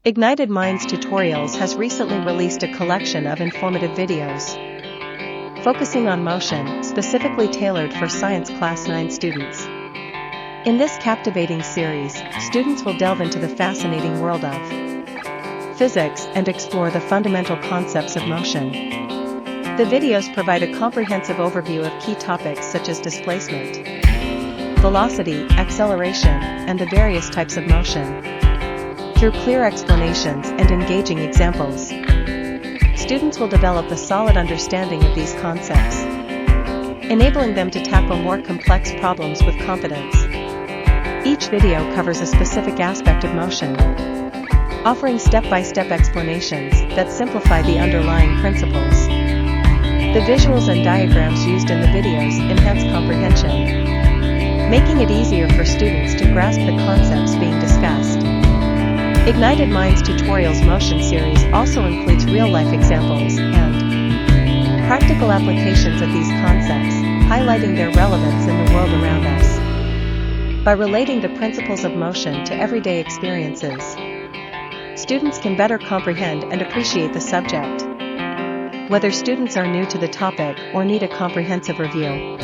Ignited Minds Tutorials has recently released a collection of informative videos focusing on motion, specifically tailored for Science Class 9 students. In this captivating series, students will delve into the fascinating world of physics and explore the fundamental concepts of motion. The videos provide a comprehensive overview of key topics such as displacement, velocity, acceleration, and the various types of motion. Through clear explanations and engaging examples, students will develop a solid understanding of these concepts, enabling them to tackle more complex problems with confidence. Each video covers a specific aspect of motion, offering step-by-step explanations that simplify the underlying principles. The visuals and diagrams used in the videos enhance comprehension, making it easier for students to grasp the concepts being discussed. Ignited Minds Tutorials Motion Series also includes real-life examples and practical applications of these concepts, highlighting their relevance in the world around us. By relating the principles of motion to everyday experiences, students can better comprehend and appreciate the subject. Whether students are new to the topic or need a comprehensive review,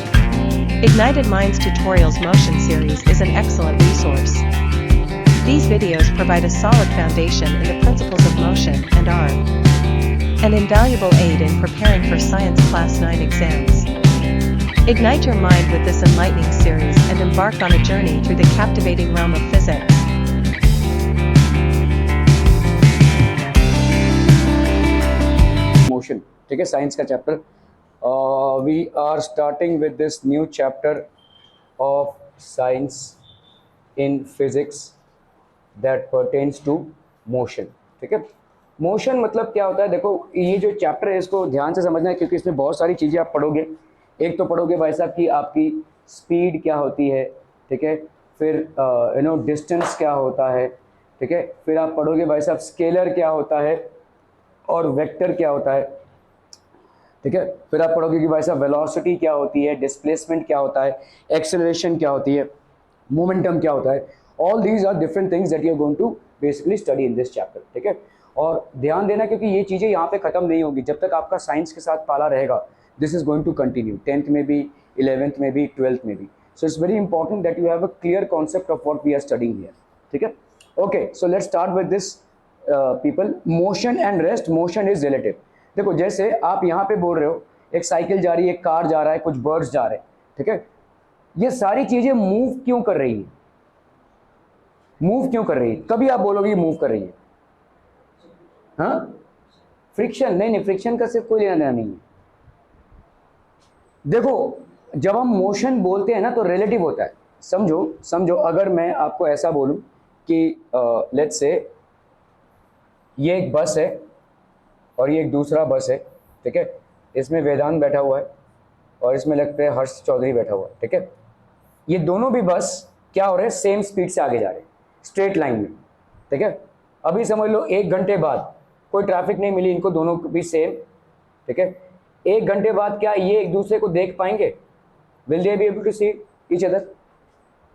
Ignited Minds Tutorials Motion Series is an excellent resource. These videos provide a solid foundation in the principles of motion and are an invaluable aid in preparing for Science Class 9 exams. Ignite your mind with this enlightening series and embark on a journey through the captivating realm of physics. Motion, ठीक है, science का chapter. We are starting with this new chapter of science in physics that pertains to motion. ठीक है, motion मतलब क्या होता है? देखो, ये जो चैप्टर है इसको ध्यान से समझना है, क्योंकि इसमें बहुत सारी चीज़ें आप पढ़ोगे. एक तो पढ़ोगे भाई साहब कि आपकी स्पीड क्या होती है, ठीक है, फिर डिस्टेंस क्या होता है, ठीक है, फिर आप पढ़ोगे भाई साहब स्केलर क्या होता है और वेक्टर क्या होता है, ठीक है, फिर आप पढ़ोगे कि भाई साहब वेलोसिटी क्या होती है, डिस्प्लेसमेंट क्या होता है, एक्सेलरेशन क्या होती है, मोमेंटम क्या होता है. All these are different things that you are going to basically study in this chapter. ठीक है, और ध्यान देना क्योंकि ये चीज़ें यहाँ पे ख़त्म नहीं होगी जब तक आपका साइंस के साथ पाला रहेगा. This is going to continue 10th में भी, 11th में भी, 12th में भी. So it's very important that you have a clear concept of what we are studying here. ठीक है, okay, so let's start with this people. Motion and rest. Motion is relative. देखो, जैसे आप यहाँ पे बोल रहे हो एक साइकिल जा रही है, एक कार जा रहा है, कुछ बर्ड्स जा रहे हैं, ठीक है, ये सारी चीज़ें मूव क्यों कर रही है? मूव क्यों कर रही है? कभी आप बोलोगे मूव कर रही है? हाँ, फ्रिक्शन. नहीं, फ्रिक्शन का सिर्फ कोई लेना देना नहीं है. देखो, जब हम मोशन बोलते हैं ना तो रिलेटिव होता है. समझो अगर मैं आपको ऐसा बोलूं कि लेट्स से ये एक बस है और ये एक दूसरा बस है, ठीक है, इसमें वेदांत बैठा हुआ है और इसमें लगता है हर्ष चौधरी बैठा हुआ है. ठीक है, ये दोनों भी बस क्या हो रहे हैं? सेम स्पीड से आगे जा रहे हैं, स्ट्रेट लाइन में. ठीक है, अभी समझ लो 1 घंटे बाद कोई ट्रैफिक नहीं मिली, इनको दोनों भी सेम. ठीक है, 1 घंटे बाद क्या ये एक दूसरे को देख पाएंगे? Will they be able to see each other?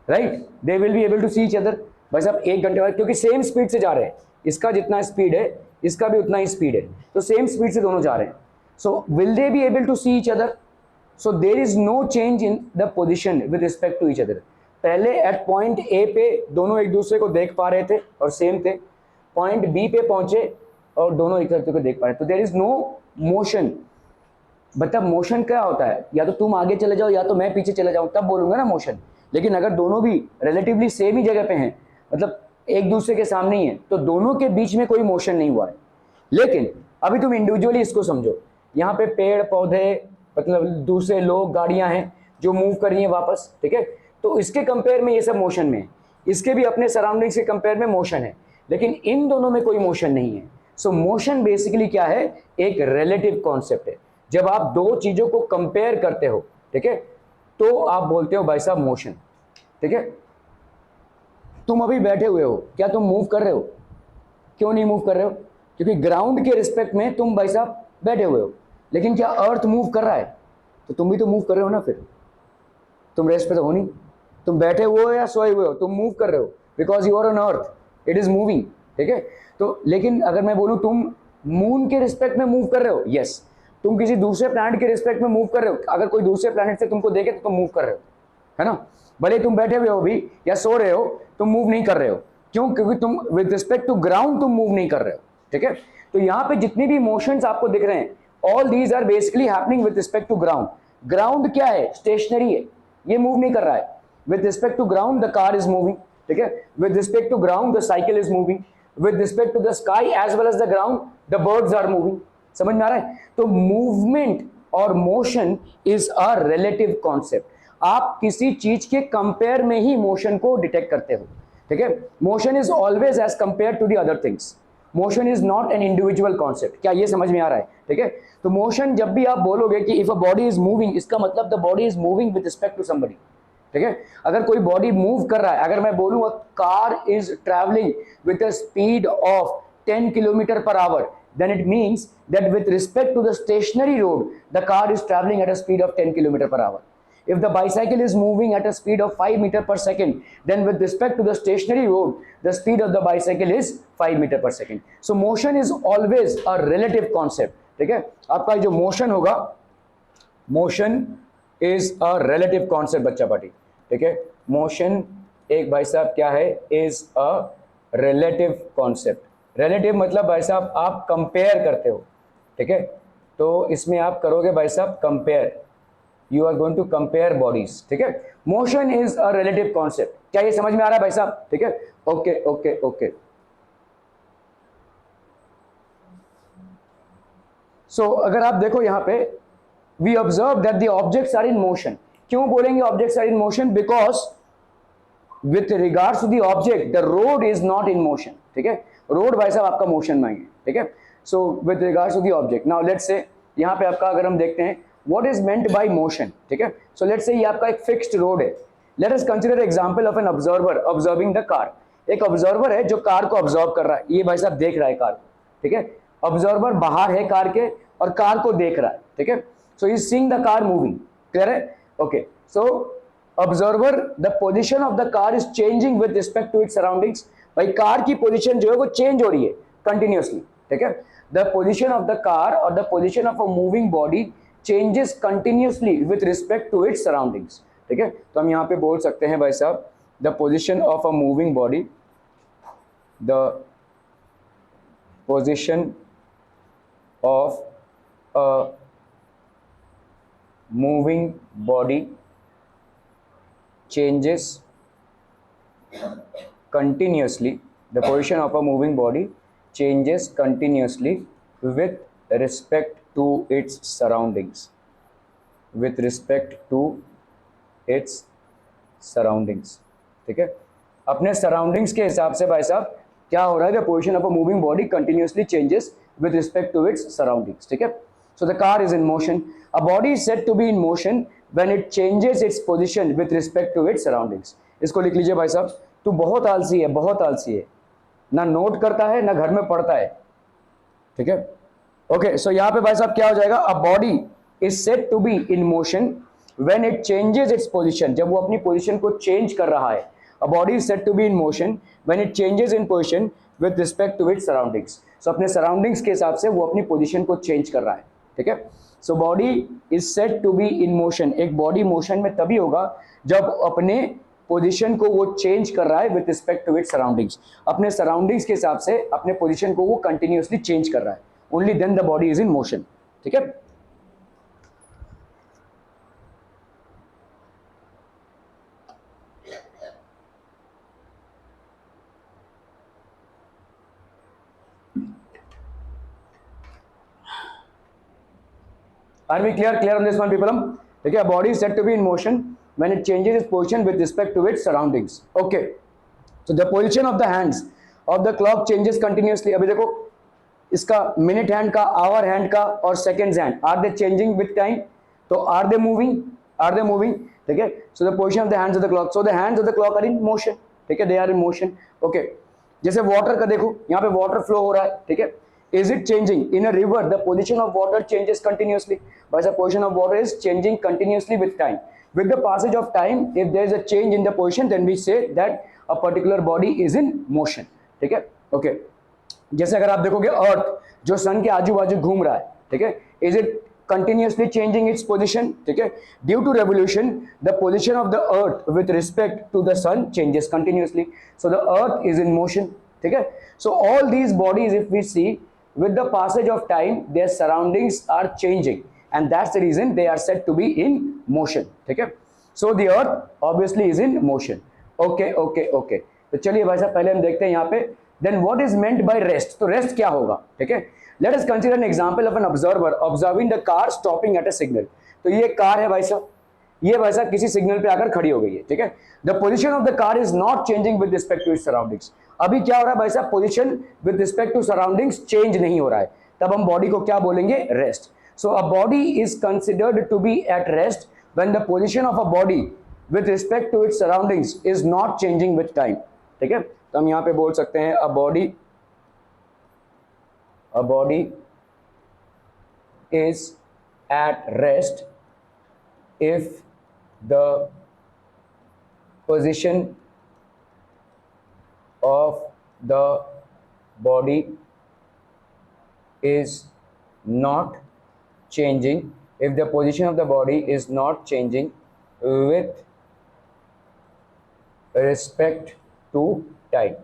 Right, they will be able to see each other. भाई साहब 1 घंटे बाद, क्योंकि सेम स्पीड से जा रहे हैं, इसका जितना स्पीड है इसका भी उतना ही स्पीड है, तो सेम स्पीड से दोनों जा रहे हैं. So will they be able to see each other? So there is no change in the position with respect to each other. पहले एट पॉइंट ए पे दोनों एक दूसरे को देख पा रहे थे और सेम थे. पॉइंट बी पे पहुंचे और दोनों एक दूसरे को देख पा रहे. तो देर इज नो मोशन. मतलब मोशन क्या होता है? या तो तुम आगे चले जाओ या तो मैं पीछे चले जाऊं, तब बोलूंगा ना मोशन. लेकिन अगर दोनों भी रिलेटिवली सेम ही जगह पे हैं, मतलब एक दूसरे के सामने ही है, तो दोनों के बीच में कोई मोशन नहीं हुआ है. लेकिन अभी तुम इंडिविजुअली इसको समझो. यहाँ पे पेड़ पौधे, मतलब दूसरे लोग, गाड़ियां हैं जो मूव कर रही हैं वापस. ठीक है, तो इसके कंपेयर में ये सब मोशन में है. इसके भी अपने सराउंडिंग्स के कंपेयर में मोशन है, लेकिन इन दोनों में कोई मोशन नहीं है. सो मोशन बेसिकली क्या है? एक रिलेटिव कॉन्सेप्ट है. जब आप दो चीजों को कंपेयर करते हो, ठीक है, तो आप बोलते हो भाई साहब मोशन. ठीक है, तुम अभी बैठे हुए हो, क्या तुम मूव कर रहे हो? क्यों नहीं मूव कर रहे हो? क्योंकि ग्राउंड के रिस्पेक्ट में तुम भाई साहब बैठे हुए हो. लेकिन क्या अर्थ मूव कर रहा है? तो तुम भी तो मूव कर रहे हो ना. फिर तुम रेस्ट पे तो हो नहीं, तुम बैठे हुए हो या सोए हुए हो, तुम मूव कर रहे हो, because you are on earth, it is moving. ठीक है। तो लेकिन अगर मैं बोलूं तुम मून के रिस्पेक्ट में मूव कर रहे हो, यस, तुम किसी दूसरे प्लैनेट के रिस्पेक्ट में मूव कर रहे हो, अगर कोई दूसरे प्लैनेट से तुमको देखे तो तुम मूव कर रहे हो, है ना। भले तुम बैठे हुए हो भी या सो रहे हो, तुम मूव नहीं कर रहे हो, क्यों? क्योंकि तुम विद रिस्पेक्ट टू ग्राउंड तुम मूव नहीं कर रहे हो, ठीक है। तो यहाँ पे जितनी भी मोशंस आपको दिख रहे हैं, all these are basically happening with respect to ground. Ground क्या है? स्टेशनरी है, ये मूव नहीं कर रहा है। With respect to ground the car is moving, ठीक है। With respect to ground the cycle is moving, with respect to the sky as well as the ground the birds are moving. समझ में आ रहा है? तो मूवमेंट और motion is a relative concept. आप किसी चीज के कंपेयर में ही मोशन को डिटेक्ट करते हो, ठीक है। Motion is always as compare to the other things, motion is not an individual concept. क्या ये समझ में आ रहा है? ठीक है। तो मोशन जब भी आप बोलोगे कि if a body is moving, इसका मतलब the body is moving with respect to somebody, ठीक है। अगर कोई बॉडी मूव कर रहा है, अगर मैं बोलूं a car is travelling with a speed of 10 kilometre per hour, then it means that with respect to the stationary road, the car is traveling at a speed of 10 kilometer per hour. If the bicycle is moving at a speed of 5 meter per second, then with respect to the stationary road, the speed of the bicycle is 5 meter per second. So motion is always a relative concept, ठीक है। आपका जो motion होगा, motion is a relative concept बच्चा party, ठीक है। motion एक भाई साहब क्या है? is a relative concept। Relative मतलब भाई साहब आप कंपेयर करते हो, ठीक है। तो इसमें आप करोगे भाई साहब compare, you are going to compare bodies, ठीक है। Motion is a relative concept. क्या ये समझ में आ रहा है भाई साहब? ठीक है, ओके ओके ओके। सो अगर आप देखो यहाँ पे, we observe that the objects are in motion. क्यों बोलेंगे objects are in motion? Because with regards to the object the road is not in motion, ठीक है। रोड भाई साहब आपका मोशन में है, ठीक है। So with regards to the object, now let's say यहाँ पे आपका अगर हम देखते हैं what is meant by motion, ठीक है। सो लेट्स से ये आपका एक फिक्स्ड रोड है। Let us consider example of an observer observing the car. एक ऑब्जर्वर है जो कार को ऑब्जर्व कर रहा है, ये भाई साहब देख रहा है कार को, ठीक है। ऑब्जर्वर बाहर है कार के और कार को देख रहा है, ठीक है। So he is seeing the car moving, clear है? Okay. So observer the position of the car is changing with respect to its surroundings. भाई कार की पोजीशन जो है वो चेंज हो रही है कंटिन्यूअसली, ठीक है। The position of the car और the position of a moving body changes continuously with respect to its surroundings, ठीक है। तो हम यहाँ पे बोल सकते हैं भाई साहब the position of a moving body, the position of a moving body changes continuously, the position of a moving body changes continuously with respect to its surroundings, with respect to its surroundings, ठीक है। अपने surroundings के हिसाब से भाई साहब क्या हो रहा है? The position of a moving body continuously changes with respect to its surroundings, ठीक है। So the car is in motion, a body is said to be in motion when it changes its position with respect to its surroundings। इसको लिख लीजिए भाई साहब। तू बहुत आलसी है, बहुत आलसी है, ना नोट करता है ना घर में पढ़ता है, ठीक है। ओके, सो यहाँ पे भाई साहब क्या हो जाएगा? A body is said to be in motion when it changes its position, जब वो अपनी पोजीशन को चेंज कर रहा है। A body is said to be in motion when it changes in position with respect to its surroundings. So अपने surroundings के हिसाब से वो अपनी पोजीशन को चेंज कर रहा है, ठीक है। So body is said to be in motion. एक बॉडी मोशन में तभी होगा जब अपने पोजीशन को वो चेंज कर रहा है with respect to its surroundings. अपने सराउंडिंग्स के हिसाब से अपने पोजीशन को वो कंटिन्यूअसली चेंज कर रहा है, only then the body is in motion, ठीक है। Are we clear on this one, people? ठीक है, body is said to be in motion when it changes its position with respect to its surroundings. Okay, so the position of the hands of the clock changes continuously. अभी देखो इसका minute hand का, hour hand का और seconds hand, are they changing with time? तो are they moving? Are they moving, ठीक है। So the position of the hands of the clock, so the hands of the clock are in motion, ठीक है, they are in motion. Okay, जैसे water का देखो, यहाँ पे वाटर फ्लो हो रहा है, ठीक है। Is it changing? In a river, the position of water changes continuously. But the position of water is changing continuously with time. With the passage of time, if there is a change in the position, then we say that a particular body is in motion. ठीक है? Okay. जैसे अगर आप देखोगे अर्थ जो सन के आजू बाजू घूम रहा है, ठीक है, is it continuously changing its position, ठीक है, due to revolution the position of the earth with respect to the sun changes continuously, so the earth is in motion, ठीक है. So all these bodies, if we see, with the passage of time their surroundings are changing and that's the reason they are said to be in motion, ठीक है. So the earth obviously is in motion. Okay, okay, okay. तो चलिए भाई साहब पहले हम देखते हैं यहाँ पे then what is meant by rest. तो rest क्या होगा, ठीक है. Let us consider an example of an observer observing the car stopping at a signal. तो ये कार है भाई साहब, ये भाई साहब किसी सिग्नल पे आकर खड़ी हो गई है, ठीक है. The position of the car is not changing with respect to its surroundings. अभी क्या हो रहा है भाई साहब, position with respect to surroundings change नहीं हो रहा है, तब हम बॉडी को क्या बोलेंगे, rest. So a body is considered to be at rest when the position of a body with respect to its surroundings is not changing with time, ठीक है. तो हम यहाँ पे बोल सकते हैं a body is at rest if the position of the body is not changing, if the position of the body is not changing with respect to time,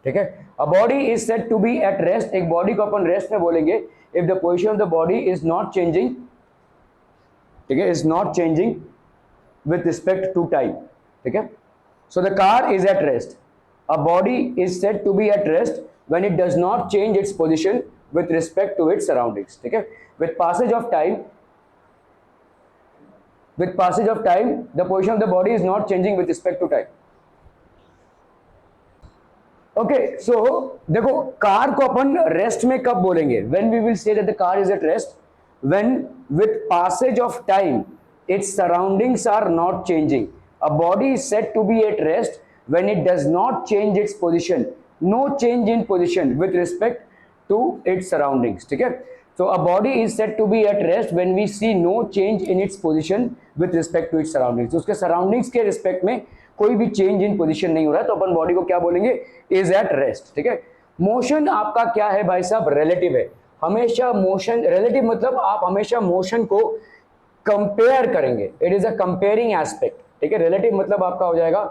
ठीक है. A body is said to be at rest, एक body को अपन rest में बोलेंगे if the position of the body is not changing, ठीक है, is not changing with respect to time, ठीक है. So the car is at rest, a body is said to be at rest when it does not change its position with respect to its surroundings, ठीक है. With passage of time the position of the body is not changing with respect to time. Okay, so देखो car को अपन rest में कब बोलेंगे, when we will say that the car is at rest, when with passage of time its surroundings are not changing. A body is said to be at rest when it does not change its position, no change in position with respect to its surroundings, ठीक है. So a body is said to be at rest when we see no change in its position with respect to its surroundings. तो उसके surroundings के respect में कोई भी change in position नहीं हो रहा है, तो अपन बॉडी को क्या बोलेंगे, इज एट रेस्ट, ठीक है. मोशन आपका क्या है भाई साहब, रिलेटिव है. हमेशा मोशन रिलेटिव मतलब आप हमेशा मोशन को कंपेयर करेंगे, it is a comparing aspect, ठीक है. रिलेटिव मतलब आपका हो जाएगा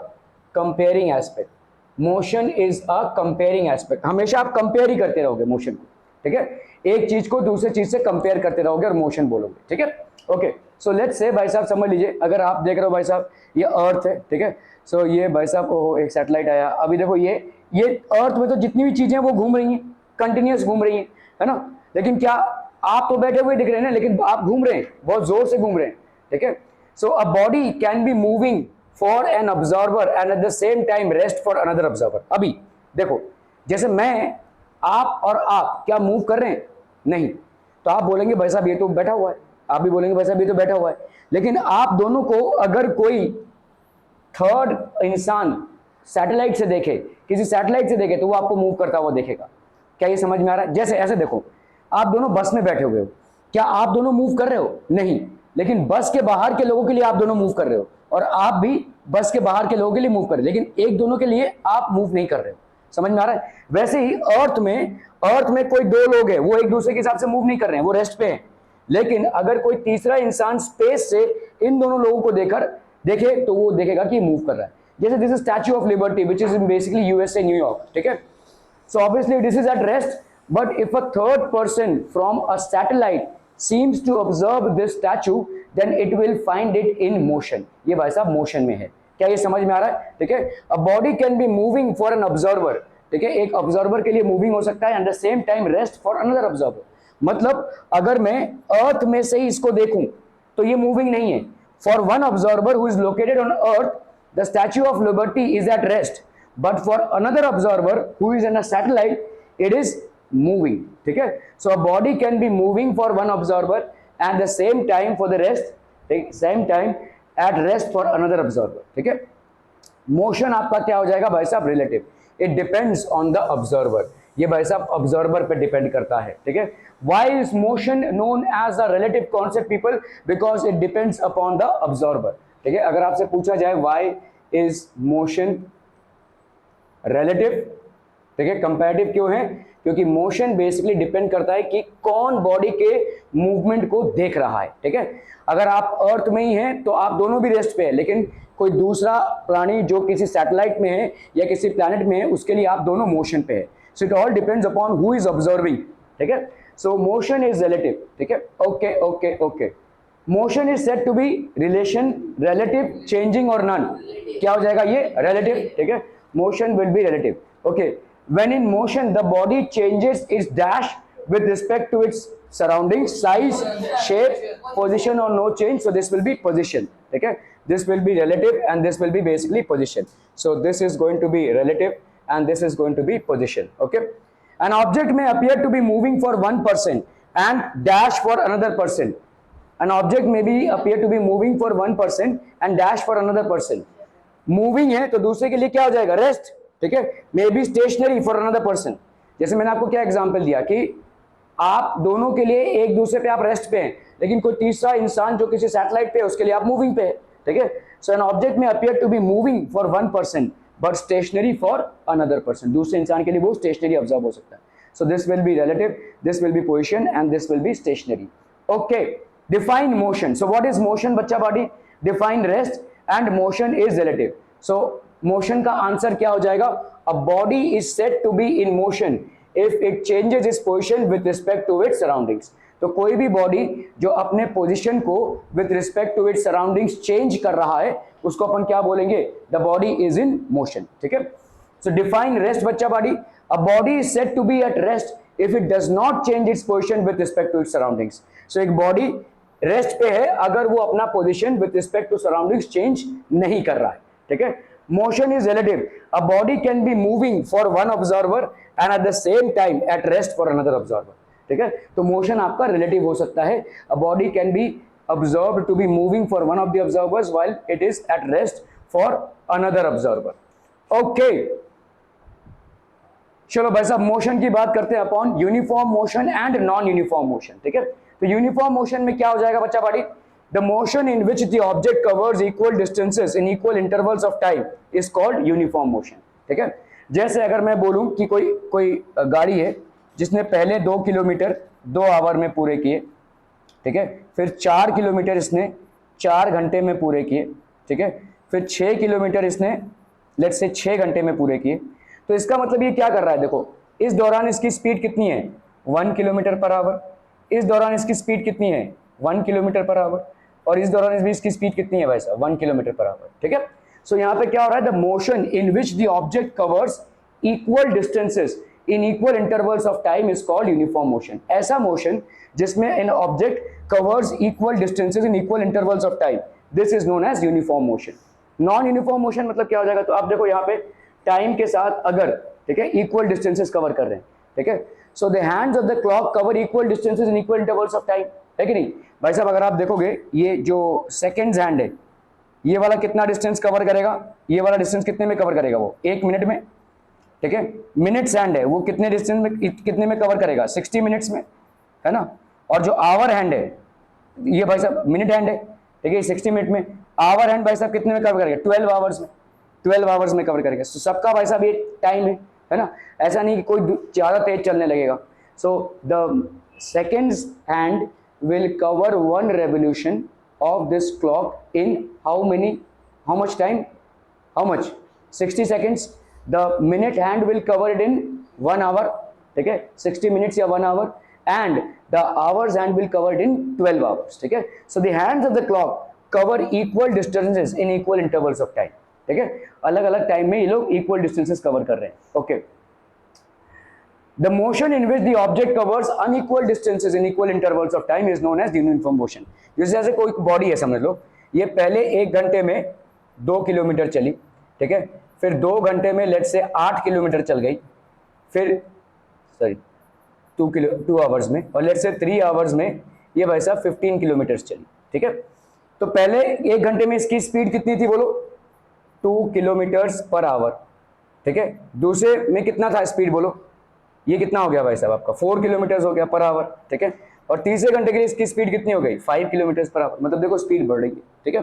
comparing aspect. Motion is a comparing aspect, हमेशा आप कंपेयर ही करते रहोगे मोशन को, ठीक है. एक चीज को दूसरे चीज से कंपेयर करते रहोगे और मोशन बोलोगे, ठीक है. ओके, सो लेट्स से भाई साहब समझ लीजिए, अगर आप देख रहे हो भाई साहब ये अर्थ है, ठीक है. सो ये भाई साहब ओहो एक सैटेलाइट आया, अभी देखो ये अर्थ में तो जितनी भी चीजें वो घूम रही हैं, कंटिन्यूस घूम रही हैं, है ना. लेकिन क्या आप तो बैठे हुए दिख रहे हैं ना, लेकिन आप घूम रहे हैं, बहुत जोर से घूम रहे हैं, ठीक है. So a body can be moving for an observer and at the same time rest for another observer. अभी देखो जैसे मैं, आप और आप क्या मूव कर रहे हैं, नहीं, तो आप बोलेंगे भाई साहब ये तो बैठा हुआ है, आप भी बोलेंगे भाई साहब ये तो बैठा हुआ है. लेकिन आप दोनों को अगर कोई थर्ड इंसान सैटेलाइट से देखे, किसी सैटेलाइट से देखे, तो वो आपको मूव करता हुआ देखेगा. क्या ये समझ में आ रहा है? जैसे ऐसे देखो, आप दोनों बस में बैठे हुए हो, क्या आप दोनों मूव कर रहे हो, नहीं, लेकिन बस के बाहर के लोगों के लिए आप दोनों मूव कर रहे हो, और आप भी बस के बाहर के लोगों के लिए मूव कर रहे हो, लेकिन एक दोनों के लिए आप मूव नहीं कर रहे हो. समझ में आ रहा है? वैसे ही अर्थ में कोई दो लोग हैं, वो एक दूसरे के हिसाब से मूव नहीं कर रहे हैं, वो रेस्ट पे हैं. लेकिन अगर कोई तीसरा इंसान स्पेस से इन दोनों लोगों को देखे तो वो देखेगा कि मूव कर रहा है. जैसे this is Statue of Liberty which is basically USA न्यूयॉर्क, ठीक है. So obviously this is at rest, but if a third person from a satellite seems to observe this statue then it will find it in motion. ये भाई साहब motion में है. क्या ये समझ में आ रहा है? ठीक है. A body can be moving for an observer, ठीक है, एक ऑब्जर्वर के लिए मूविंग हो सकता है, eight the same time rest for another observer. मतलब अगर मैं अर्थ में से ही इसको देखूं तो ये मूविंग नहीं है. For one observer who is located on earth the Statue of Liberty is at rest, but for another observer who is in a satellite it is moving, ठीक है. So a body can be moving for one observer at the same time for the rest, same time at rest for another observer, ठीक है. Motion आपका क्या हो जाएगा भाई साहब, relative. It depends on the observer. ये भाई साहब ऑब्जर्वर पे डिपेंड करता है, ठीक है. Why is motion known as a relative concept people, because it depends upon the observer, ठीक है. अगर आपसे पूछा जाए व्हाई इज मोशन रिलेटिव, ठीक है, कंपैरेटिव क्यों है? क्योंकि मोशन बेसिकली डिपेंड करता है कि कौन बॉडी के मूवमेंट को देख रहा है। ठीक है, अगर आप अर्थ में ही हैं तो आप दोनों भी रेस्ट पे है, लेकिन कोई दूसरा प्राणी जो किसी सैटेलाइट में है या किसी प्लैनेट में है उसके लिए आप दोनों मोशन पे है। So it all depends upon who is observing. ठीक है, सो मोशन इज रिलेटिव। ठीक है, okay okay okay. Motion is said to be relation relative changing और नन। क्या हो जाएगा ये? रिलेटिव। ठीक है, motion will be relative. Okay, when in motion the body changes its dash with respect to its surroundings, size, shape, position or no change, so this will be position. Okay, this will be relative and this will be basically position. So this is going to be relative and this is going to be position. Okay, an object may appear to be moving for one person and dash for another person. An object may be appear to be moving for one person and dash for another person. Moving है तो दूसरे के लिए क्या हो जाएगा? Rest. ठीक है, may be stationary for another person. जैसे मैंने आपको क्या एग्जांपल दिया कि आप दोनों के लिए एक दूसरे पे आप रेस्ट पे हैं, लेकिन कोई तीसरा इंसान जो किसी सैटेलाइट पे है उसके लिए आप मूविंग पे है। ठीक है, so an object may appear to be moving for one person but stationary for another person. दूसरे इंसान के लिए वो स्टेशनरी ऑब्जर्व हो सकता है। So this will be relative, this will be position and this will be stationary. Okay, define motion. So what is motion बच्चा body? Define rest and motion is relative. So motion का answer क्या हो जाएगा? A body is said to be in motion if it changes its position with respect to its surroundings. तो कोई भी body जो अपने पोजीशन को with respect to its surroundings change कर रहा है उसको अपन क्या बोलेंगे? The body is in motion. ठीक है, सो डिफाइन रेस्ट बच्चा body. A body is said to be at rest if it does not change its position with respect to its surroundings. So एक बॉडी रेस्ट पे है अगर वो अपना position with respect to surroundings change नहीं कर रहा है। ठीक है, motion is relative. A body can be moving for one observer and at the same time at rest for another observer. ठीक है, तो मोशन आपका रिलेटिव हो सकता है। A body can be observed to be moving for one of the observers while it is at rest for another observer. Okay, चलो भाई साहब मोशन की बात करते हैं upon uniform motion and non uniform motion. ठीक है, तो यूनिफॉर्म मोशन में क्या हो जाएगा बच्चा body? The motion in which the object covers equal distances in equal intervals of time is called uniform motion. ठीक है, जैसे अगर मैं बोलूं कि कोई गाड़ी है जिसने पहले 2 किलोमीटर 2 आवर में पूरे किए। ठीक है, फिर 4 किलोमीटर इसने 4 घंटे में पूरे किए। ठीक है, फिर 6 किलोमीटर इसने लेट्स से 6 घंटे में पूरे किए। तो इसका मतलब ये क्या कर रहा है? देखो, इस दौरान इसकी स्पीड कितनी है? 1 किलोमीटर पर आवर। इस दौरान इसकी स्पीड कितनी है? 1 किलोमीटर पर आवर। और इस दौरान इसकी स्पीड कितनी है भाई साहब? 1 किलोमीटर पर आवर। ठीक है, सो यहाँ पे क्या हो रहा है? The motion in which the object covers equal distances in equal intervals of time is called uniform motion. ऐसा मोशन जिसमें an object covers equal distances in equal intervals of time, this is known as uniform motion. Non uniform motion मतलब क्या हो जाएगा? तो आप देखो यहाँ पे टाइम के साथ अगर ठीक है इक्वल डिस्टेंसेस कवर कर रहे हैं। ठीक है, so the hands of the clock cover equal distances in equal intervals of time, है कि नहीं भाई साहब? अगर आप देखोगे ये जो सेकंड्स हैंड है ये वाला कितना डिस्टेंस कवर करेगा? ये वाला डिस्टेंस कितने में कवर करेगा? वो 1 मिनट में। ठीक है, मिनट्स हैंड है वो कितने डिस्टेंस में कितने में कवर करेगा? 60 मिनट्स में, है ना। और जो आवर हैंड है ये भाई साहब मिनट हैंड है। ठीक है, 60 मिनट में। आवर हैंड भाई साहब कितने में कवर करेगा? 12 आवर्स में। 12 आवर्स में कवर करेगा। तो सबका भाई साहब ये टाइम है ना। ऐसा नहीं कि कोई ज़्यादा तेज चलने लगेगा। So the seconds hand will cover one revolution of this clock in how much time? How much? 60 seconds. The minute hand will cover it in 1 hour. ठीक है, 60 minutes या 1 hour, and the hours hand will cover it in 12 hours. ठीक है, so the hands of the clock cover equal distances in equal intervals of time. ठीक है, अलग अलग time में ये लोग इक्वल डिस्टेंसेस कवर कर रहे हैं। Okay, the motion in which the object covers unequal distances in equal intervals of time is known as uniform motion. जैसे कोई बॉडी है समझ लो, ये पहले 1 घंटे में 2 किलोमीटर चली। ठीक है, फिर 2 घंटे में लेट से 8 किलोमीटर चल गई। फिर 2 आवर्स में, और लेट से 3 आवर्स में ये भाई साहब 15 किलोमीटर चली। ठीक है, तो पहले 1 घंटे में इसकी स्पीड कितनी थी बोलो? 2 किलोमीटर्स पर आवर। ठीक है, दूसरे में कितना था स्पीड बोलो? ये कितना हो गया भाई साहब आपका? 4 किलोमीटर हो गया पर आवर। ठीक है, और तीसरे घंटे के लिए इसकी स्पीड कितनी हो गई? 5 किलोमीटर पर आवर। मतलब देखो स्पीड बढ़ रही है। ठीक है,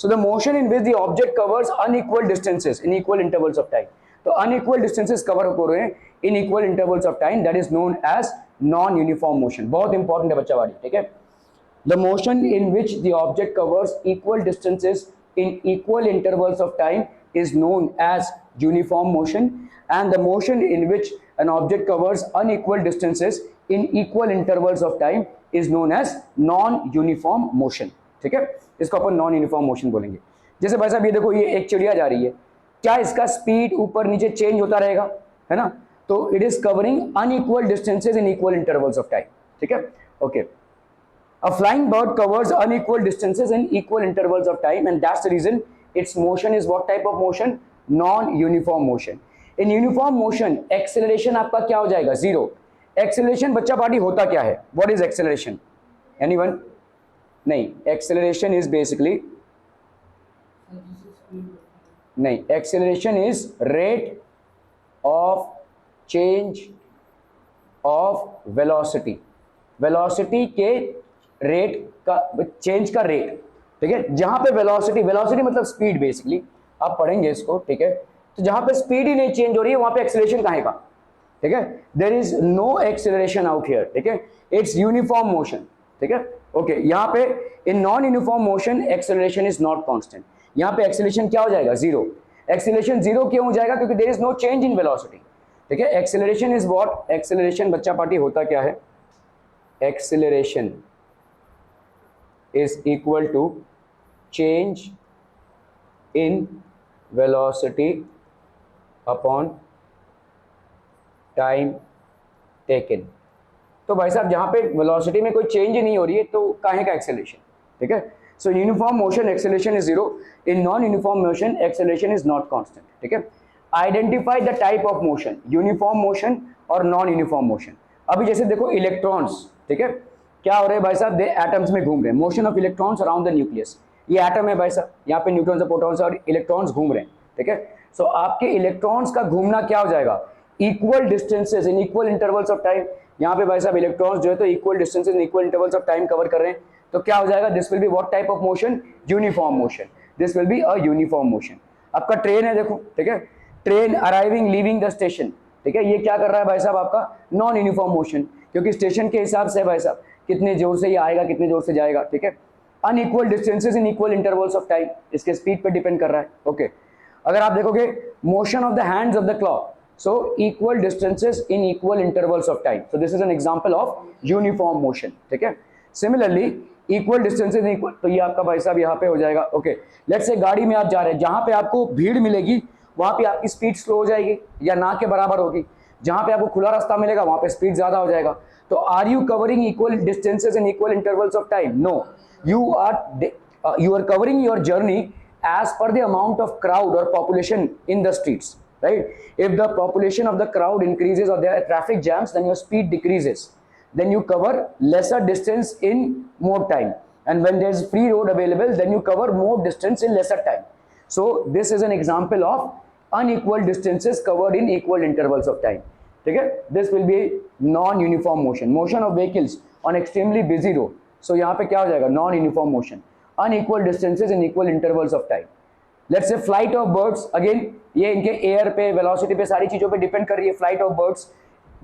so the motion in which the object covers unequal distances in equal intervals of time. तो अनइक्वल डिस्टेंसेस कवर हो रहे हैं in equal intervals of time, that is known as non-uniform motion. बहुत इंपॉर्टेंट है बच्चा वाली, ठीक है. The motion in which the object covers equal distances in equal intervals of time is known as uniform motion, and the motion in which an object covers unequal distances in equal intervals of time is known as non-uniform motion. ठीक है, इसको अपन non uniform motion बोलेंगे. जैसे भाई साहब ये देखो, ये एक चिड़िया जा रही है, क्या इसका स्पीड ऊपर नीचे चेंज होता रहेगा, है ना? तो it is covering unequal distances in equal intervals of time. ठीक है, okay. A flying bird covers unequal distances in equal intervals of time, and that's the reason its motion is what type of motion? Non-uniform motion. In uniform motion, acceleration आपका क्या हो जाएगा? Zero. Acceleration बच्चा party होता क्या है? What is acceleration? Anyone? नहीं, acceleration is basically नहीं, acceleration is rate of change of velocity. Velocity के रेट का चेंज का रेट, ठीक है. जहां पे वेलोसिटी, वेलोसिटी मतलब स्पीड बेसिकली, आप पढ़ेंगे इसको, ठीक है. तो जहां पे स्पीड ही नहीं चेंज हो रही है वहां पे एक्सेलरेशन कहां का, ठीक है. There is no acceleration out here, ठीक है. इट्स यूनिफॉर्म मोशन, ठीक है. ओके, यहां पे in non uniform motion acceleration is not constant. यहां पे एक्सेलरेशन क्या हो जाएगा? जीरो. एक्सेलरेशन जीरो क्यों हो जाएगा? क्योंकि there is no change in velocity, ठीक है. Acceleration is what? एक्सेलरेशन बच्चा पार्टी होता क्या है? Acceleration is equal to change in velocity upon time taken. तो भाई साहब जहां पे वेलोसिटी में कोई चेंज ही नहीं हो रही है तो काहे का एक्सेलरेशन, ठीक है. सो uniform motion acceleration is zero. In non uniform motion acceleration is not constant, ठीक है. Identify the type of motion, uniform motion और नॉन यूनिफॉर्म मोशन. अभी जैसे देखो इलेक्ट्रॉन्स, ठीक है, क्या हो रहे हैं भाई साहब? दे एटम्स में घूम रहे हैं. Motion of electrons around the nucleus. ये एटम है भाई साहब, यहाँ पे न्यूट्रॉन्स और प्रोटॉन्स और इलेक्ट्रॉन्स घूम रहे हैं, ठीक है. सो आपके इलेक्ट्रॉन्स का घूमना क्या हो जाएगा? Equal distances in equal intervals of time. यहाँ पे भाई साहब इलेक्ट्रॉन्स जो है तो equal distances in equal intervals of time cover कर रहे हैं. तो क्या हो जाएगा? This will be what type of motion? Uniform motion. This will be a uniform motion. आपका ट्रेन है देखो, ठीक है, train arriving leaving the station, ठीक है. ये क्या कर रहा है भाई साहब? आपका नॉन यूनिफॉर्म मोशन, क्योंकि स्टेशन के हिसाब से भाई साहब कितने जोर से ये आएगा, कितने जोर से जाएगा, ठीक है. Unequal distances in equal intervals of time, इसके स्पीड पे डिपेंड कर रहा है. ओके, अगर आप देखोगे motion of the hands of the clock, so equal distances in equal intervals of time. So this is an example of uniform motion, ठीक है. Similarly equal distances in equal, तो ये आपका भाई साहब यहाँ पे हो जाएगा. ओके, लेट्स से गाड़ी में आप जा रहे हैं, जहां पे आपको भीड़ मिलेगी वहां पे आपकी स्पीड स्लो हो जाएगी या ना के बराबर होगी. जहां पे आपको खुला रास्ता मिलेगा वहां पे स्पीड ज्यादा हो जाएगा. तो are you covering equal distances in equal intervals of time? No, you are covering your journey as per the amount of crowd or population in the streets, right? If the population of the crowd increases or there are traffic jams, then your speed decreases, then you cover lesser distance in more time, and when there is free road available, then you cover more distance in lesser time. So this is an example of unequal distances covered in equal intervals of time, ठीक है. This will be non uniform motion, motion of vehicles on extremely busy road. सो यहाँ पे क्या हो जाएगा? Non uniform motion. Unequal distances in equal intervals of time. Let's say flight of birds, again ये इनके air पे, वेलोसिटी पे, सारी चीजों पे डिपेंड कर रही है. Flight of birds,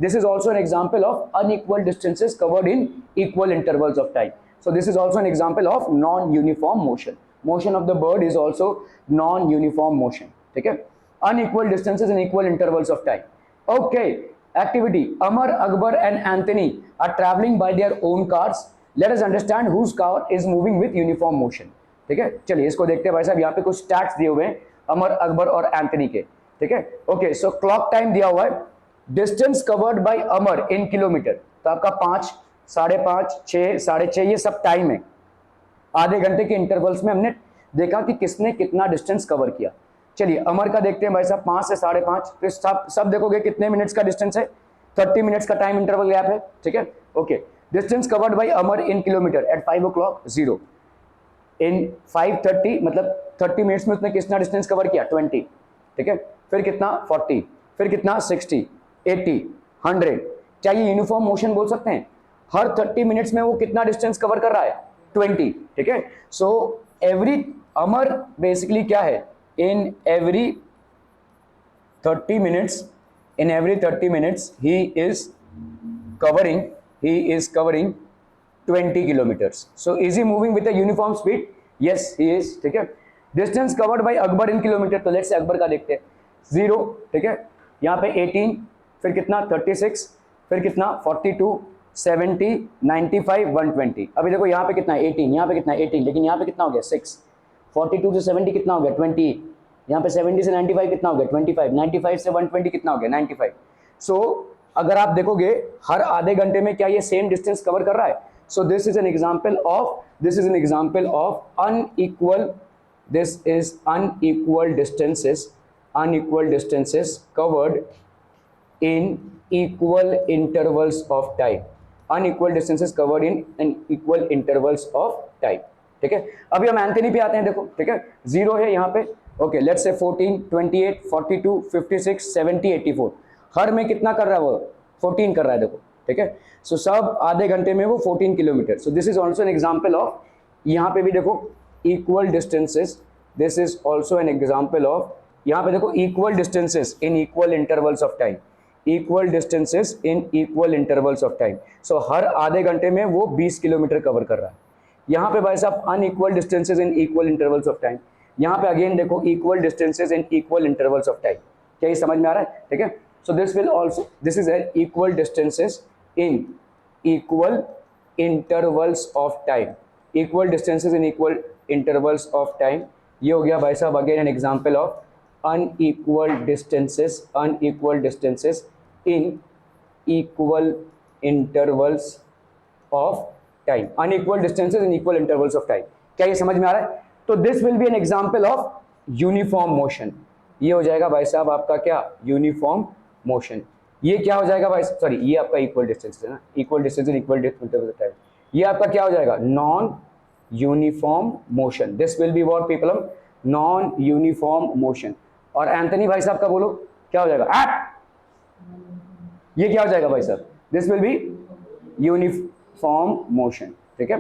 this is also an example of unequal distances covered in equal intervals of time. So this is also an example of non uniform motion. Motion of the bird is also non uniform motion, ठीक है. Unequal distances in equal intervals of time. Okay, activity. Amar, Akbar and Anthony are travelling by their own cars. Let us understand whose car is moving with uniform motion, ठीक है. चलिए इसको देखते हैं भाई साहब. यहाँ पे कुछ स्टैट्स दिए हुए हैं अमर, अकबर और एंथनी के, ठीक है. ओके, सो क्लॉक टाइम दिया हुआ है. Distance covered by Amar in kilometre, तो आपका 5, 5.5, 6, 6.5 ये सब टाइम है. आधे घंटे के इंटरवल्स में हमने देखा कि किसने कितना डिस्टेंस कवर किया. चलिए अमर का देखते हैं भाई साहब. 5 से 5.5, तो सब देखोगे कितने मिनट्स का डिस्टेंस है? 30 मिनट्स का टाइम इंटरवल गैप है, ठीक है. Okay, distance covered by Amar in kilometre at 5 o'clock 0. In 5:30 मतलब 30 मिनट्स में उसने कितना डिस्टेंस कवर किया? 20, ठीक है. फिर कितना? 40, फिर कितना? 60, 80, 100. क्या ये यूनिफॉर्म मोशन बोल सकते हैं? हर 30 मिनट्स में वो कितना डिस्टेंस कवर कर रहा है? 20, ठीक है. सो एवरी अमर बेसिकली क्या है? In every 30 minutes in every 30 minutes he is covering 20 kilometers. So is he moving with a uniform speed? Yes, he is. ठीक है. Distance covered by Akbar in kilometer. तो let's say अकबर का देखते हैं. 0, ठीक है. यहाँ पे 18, फिर कितना 36, फिर कितना 42, 70, 95, 120. अभी देखो यहाँ पे कितना 18, यहाँ पे कितना 18, लेकिन यहाँ पे कितना हो गया 6. 42 से 70 कितना हो गया 28. यहाँ पे 70 से 95 कितना हो गया 25. 95 से 120 कितना हो गया 95. सो अगर आप देखोगे हर आधे घंटे में क्या ये सेम डिस्टेंस कवर कर रहा है. So this is an example of unequal distances covered in equal intervals of time. Unequal distances covered in equal intervals of time. ठीक है. अभी हम एंथनी पे आते हैं. देखो ठीक है 0 है यहाँ पे. Okay let's say 14, 28, 42, 56, 70, 84. हर में कितना कर रहा है वो 14 कर रहा है. देखो ठीक है. सो सब आधे घंटे में वो 14 kilometre. So this is also an example of, यहाँ पे भी देखो equal distances. This is also an example of, यहाँ पे देखो equal distances in equal intervals of time. Equal distances in equal intervals of time. So हर आधे घंटे में वो 20 किलोमीटर कवर कर रहा है. यहाँ पे भाई साहब unequal distances in equal intervals of time. यहाँ पे अगेन देखो equal distances in equal intervals of time. क्या ये समझ में आ रहा है? ठीक है. So this is an equal distances in equal intervals of time. Equal distances in equal intervals of time. ये हो गया भाई साहब again an example of unequal distances in equal intervals of time. Unequal distances in equal intervals of time. क्या ये समझ में आ रहा है? तो this will be an example of uniform motion. ये हो जाएगा भाई साहब आपका क्या uniform motion. ये क्या हो जाएगा भाई, सॉरी ये आपका इक्वल डिस्टेंस है ना, equal distance in equal time. ये आपका क्या हो जाएगा non uniform motion. This will be what people, non uniform motion. और एंथनी भाई साहब का बोलो क्या हो जाएगा ये क्या हो जाएगा भाई साहब, this will be uniform motion. ठीक है.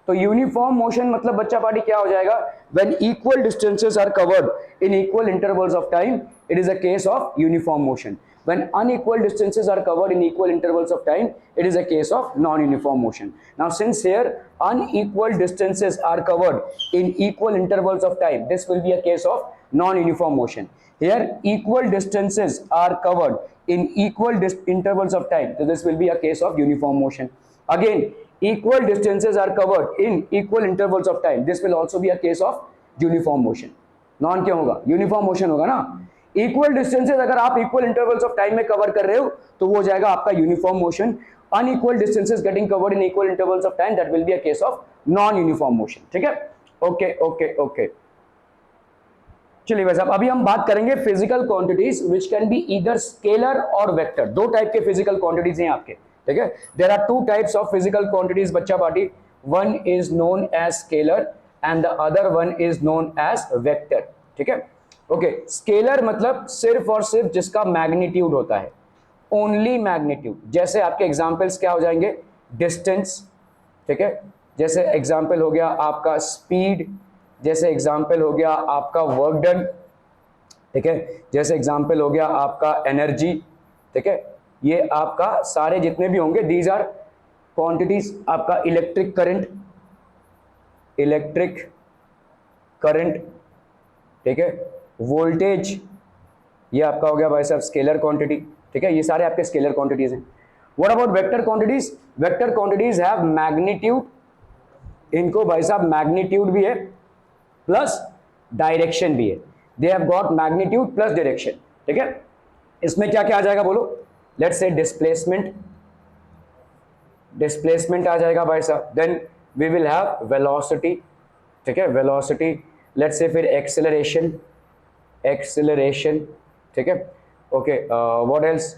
तो यूनिफॉर्म मोशन मतलब बच्चा पार्टी क्या हो जाएगा, when equal distances are covered in equal intervals of time it is a case of uniform motion. When unequal distances are covered in equal intervals of time, it is a case of non-uniform motion. Now, since here unequal distances are covered in equal intervals of time, this will be a case of non-uniform motion. Here, equal distances are covered in equal intervals of time, so this will be a case of uniform motion. Again, equal distances are covered in equal intervals of time. This will also be a case of uniform motion. Non क्या होगा, uniform motion होगा ना. Equal distances अगर आप equal intervals of time में cover कर रहे हो तो वो हो जाएगा आपका uniform motion. Unequal distances getting covered in equal intervals of time, that will be a case of non uniform motion. ठीक है. Okay okay okay. चलिए भाई साहब अभी हम बात करेंगे physical quantities which can be either scalar और वेक्टर. दो टाइप के फिजिकल क्वांटिटीज हैं आपके. ठीक है. There are to types of physical quantities बच्चा party. One is known as scalar and the other one is known as vector. ठीक है. ओके. स्केलर मतलब सिर्फ और सिर्फ जिसका मैग्नीट्यूड होता है, ओनली मैग्नीट्यूड. जैसे आपके एग्जांपल्स क्या हो जाएंगे, डिस्टेंस. ठीक है. जैसे एग्जांपल हो गया आपका स्पीड, जैसे एग्जांपल हो गया आपका वर्क डन. ठीक है. जैसे एग्जांपल हो गया आपका एनर्जी. ठीक है. ये आपका सारे जितने भी होंगे दीज आर क्वांटिटीज. आपका इलेक्ट्रिक करंट. ठीक है. वोल्टेज, ये आपका हो गया भाई साहब स्केलर क्वांटिटी. ठीक है. ये सारे आपके स्केलर क्वांटिटीज हैं. What about vector quantities? Vector quantities have magnitude. इनको भाई साहब मैग्नीट्यूड भी है प्लस डायरेक्शन भी है. They have got magnitude plus direction. ठीक है. इसमें क्या क्या आ जाएगा बोलो, लेट्स से डिस्प्लेसमेंट आ जाएगा भाई साहब. Then we will have velocity. ठीक है. वेलोसिटी. लेट्स से फिर एक्सेलरेशन. ठीक है. Okay. What else,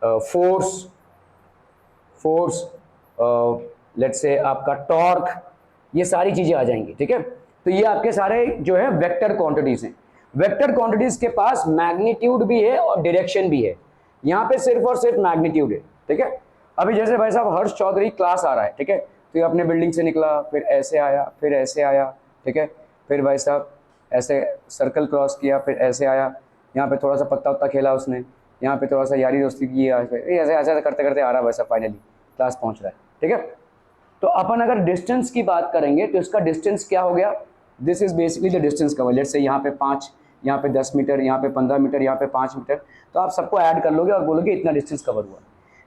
force. Let's say आपका टॉर्क. ये सारी चीजें आ जाएंगी. ठीक है. तो ये आपके सारे जो है वेक्टर क्वांटिटीज हैं. वेक्टर क्वांटिटीज के पास मैग्नीट्यूड भी है और डायरेक्शन भी है. यहाँ पे सिर्फ और सिर्फ मैग्नीट्यूड है. ठीक है. अभी जैसे भाई साहब हर्ष चौधरी क्लास आ रहा है. ठीक है. तो ये अपने बिल्डिंग से निकला, फिर ऐसे आया, फिर ऐसे आया. ठीक है. फिर भाई साहब ऐसे सर्कल क्रॉस किया, फिर ऐसे आया, यहाँ पे थोड़ा सा पत्ता खेला उसने, यहाँ पे थोड़ा सा यारी दोस्ती की, ऐसे ऐसे करते करते आ रहा है वैसा, फाइनली क्लास पहुँच रहा है, ठीक है। तो अपन अगर डिस्टेंस की बात करेंगे तो इसका डिस्टेंस क्या हो गया, this is basically the distance cover. Let's say यहाँ पे 5, यहाँ पे 10 मीटर, यहाँ पे 15 मीटर, यहाँ पे 5 मीटर, तो आप सबको ऐड कर लोगे और बोलोगे इतना डिस्टेंस कवर हुआ।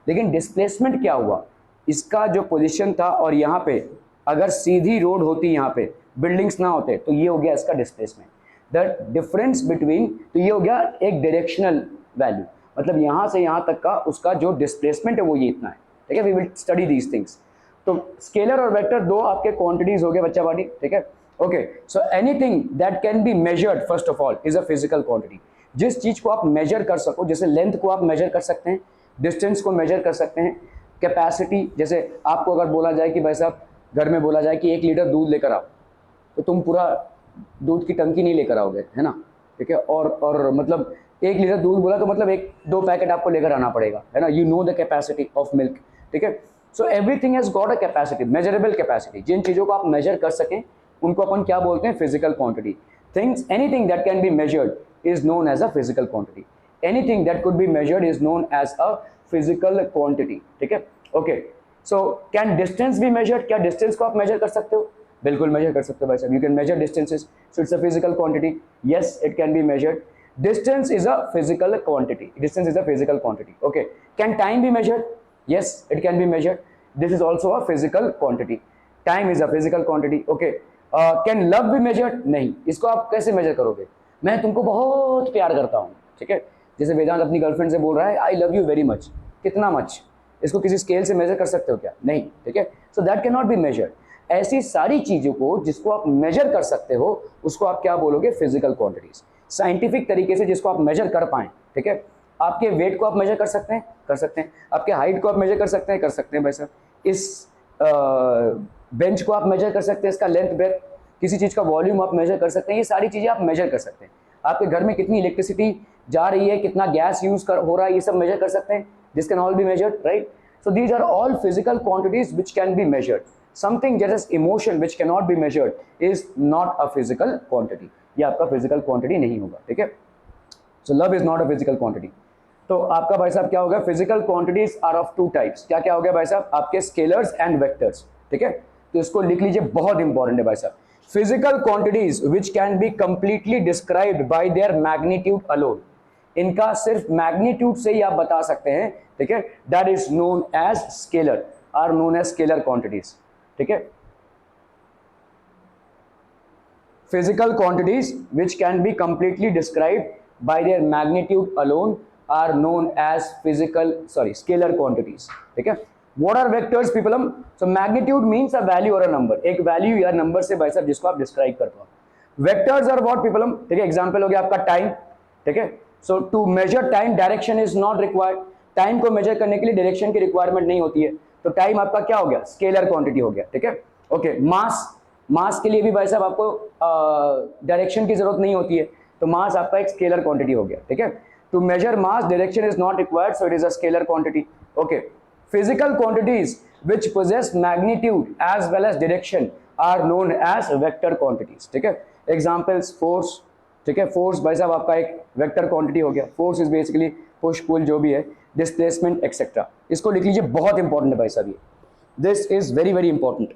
लेकिन डिस्प्लेसमेंट क्या हुआ, इसका जो पोजीशन था और यहाँ पे अगर सीधी रोड होती, यहाँ पे बिल्डिंग्स ना होते, तो ये हो गया इसका डिस्प्लेसमेंट। द डिफरेंस बिटवीन, तो ये हो गया एक डायरेक्शनल वैल्यू, मतलब यहाँ से यहाँ तक का उसका जो डिस्प्लेसमेंट है वो ये इतना है, ठीक है। We will study these things. तो स्केलर और वेक्टर दो आपके क्वांटिटीज हो गए बच्चा पार्टी, ठीक है। Okay, so anything that can be measured first of all is a physical quantity. जिस चीज को आप मेजर कर सको, जैसे लेंथ को आप मेजर कर सकते हैं, डिस्टेंस को मेजर कर सकते हैं, कैपेसिटी, जैसे आपको अगर बोला जाए कि भाई साहब घर में बोला जाए कि 1 लीटर दूध लेकर आओ, तो तुम पूरा दूध की टंकी नहीं लेकर आओगे, है ना, ठीक है। और मतलब 1 लीटर दूध बोला तो मतलब 1-2 पैकेट आपको लेकर आना पड़ेगा, है ना। You know the capacity of milk, ठीक है। So everything has got a capacity, measurable capacity. जिन चीज़ों को आप मेजर कर सकें उनको अपन क्या बोलते हैं, physical quantity. Things, anything that can be measured is known as a physical quantity. Anything that could be measured is known as a physical quantity, ठीक है। Okay, so can distance be measured, क्या distance को आप major कर सकते हो? बिल्कुल major कर सकते हो भाई साहब, you can measure distances, so it's a physical quantity, yes it can be measured. Distance is a physical quantity. Distance is a physical quantity. Okay. Can time be measured? Yes, it can be measured. This is also a physical quantity. Time is a physical quantity. Okay. Can love be measured? नहीं, इसको आप कैसे major करोगे? मैं तुमको बहुत प्यार करता हूँ, ठीक है। जैसे वेदांत अपनी गर्लफ्रेंड से बोल रहा है I love you very much, कितना मच, इसको किसी स्केल से मेजर कर सकते हो क्या? नहीं, ठीक है। So that can not be measured. ऐसी सारी चीजों को जिसको आप मेजर कर सकते हो उसको आप क्या बोलोगे, फिजिकल क्वांटिटीज। साइंटिफिक तरीके से जिसको आप मेजर कर पाएं, ठीक है। आपके वेट को आप मेजर कर सकते हैं, कर सकते हैं। आपके हाइट को आप मेजर कर सकते हैं, कर सकते हैं भाई साहब। इस बेंच को आप मेजर कर सकते हैं, इसका लेंथ ब्रेथ, किसी चीज़ का वॉल्यूम आप मेजर कर सकते हैं। ये सारी चीज़ें आप मेजर कर सकते हैं। आपके घर में कितनी इलेक्ट्रिसिटी जा रही है, कितना गैस यूज हो रहा है, ये सब मेजर कर सकते हैं। This can all be measured, right. So these are all physical quantities which can be measured. Something जैसे emotion which can not be measured is not a physical quantity, ये आपका फिजिकल क्वांटिटी नहीं होगा, ठीक है। So love is not a physical quantity. तो आपका भाई साहब क्या होगा, physical quantities are of 2 types. क्या क्या हो गया भाई साहब, आपके स्केलर्स एंड वेक्टर्स, ठीक है। तो इसको लिख लीजिए, बहुत इंपॉर्टेंट है भाई साहब। Physical quantities which can be completely described bye there magnitude alone, इनका सिर्फ मैग्नीट्यूड से ही आप बता सकते हैं, ठीक है। That is known as scalar, are known as scalar quantities, ठीक है। Physical quantities which can be completely described by their magnitude alone are known as scalar quantities, ठीक है। What are vectors people? So magnitude means a value or a number, एक value या number से भाई साहब जिसको आप describe करते हो। Vectors are what people? ठीक है, example हो गया आपका time, ठीक है। So to measure time direction is not required, time को measure करने के लिए direction की requirement नहीं होती है, तो time आपका क्या हो गया, scalar quantity हो गया, ठीक है। Okay, मास के लिए भी भाई साहब आपको डायरेक्शन की जरूरत नहीं होती है, तो मास आपका एक स्केलर क्वांटिटी हो गया, ठीक है। To measure mass direction is not required, so it is a scalar quantity, okay. Physical quantities which possess magnitude as well as direction are known as vector quantities, ठीक है। एग्जांपल्स फोर्स, ठीक है। Force भाई साहब आपका एक vector quantity हो गया। Force is basically push pull जो भी है, डिस्प्लेसमेंट एक्सेट्रा। इसको लिख लीजिए, बहुत इंपॉर्टेंट है भाई साहब ये, this is very very important.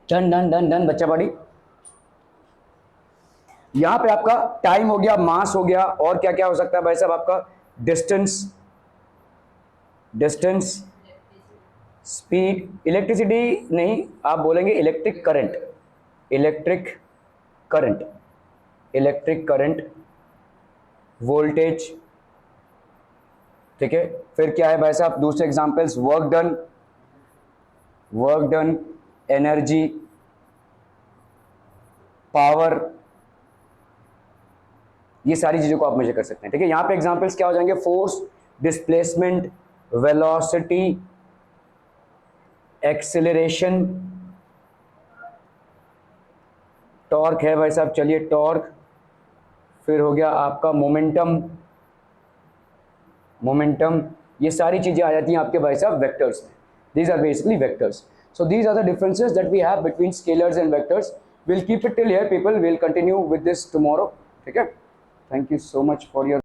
Done done done done बच्चा बड़ी। यहां पे आपका टाइम हो गया, मास हो गया, और क्या क्या हो सकता है भाई साहब आपका, डिस्टेंस, स्पीड, इलेक्ट्रिसिटी नहीं, आप बोलेंगे electric current, electric current, electric current, voltage, ठीक है। फिर क्या है भाई साहब, दूसरे examples, work done, energy, power, ये सारी चीजों को आप मेजर कर सकते हैं, ठीक है। यहां पे एग्जांपल्स क्या हो जाएंगे, force, displacement, velocity, acceleration, torque है भाई साहब, चलिए टॉर्क, फिर हो गया आपका मोमेंटम, ये सारी चीजें आ जाती हैं आपके भाई साहब वेक्टर्स में। These are basically vectors. So these are the differences that we have between scalars and vectors. Will keep it till here people, will continue with this tomorrow, ठीक है। Thank you so much for your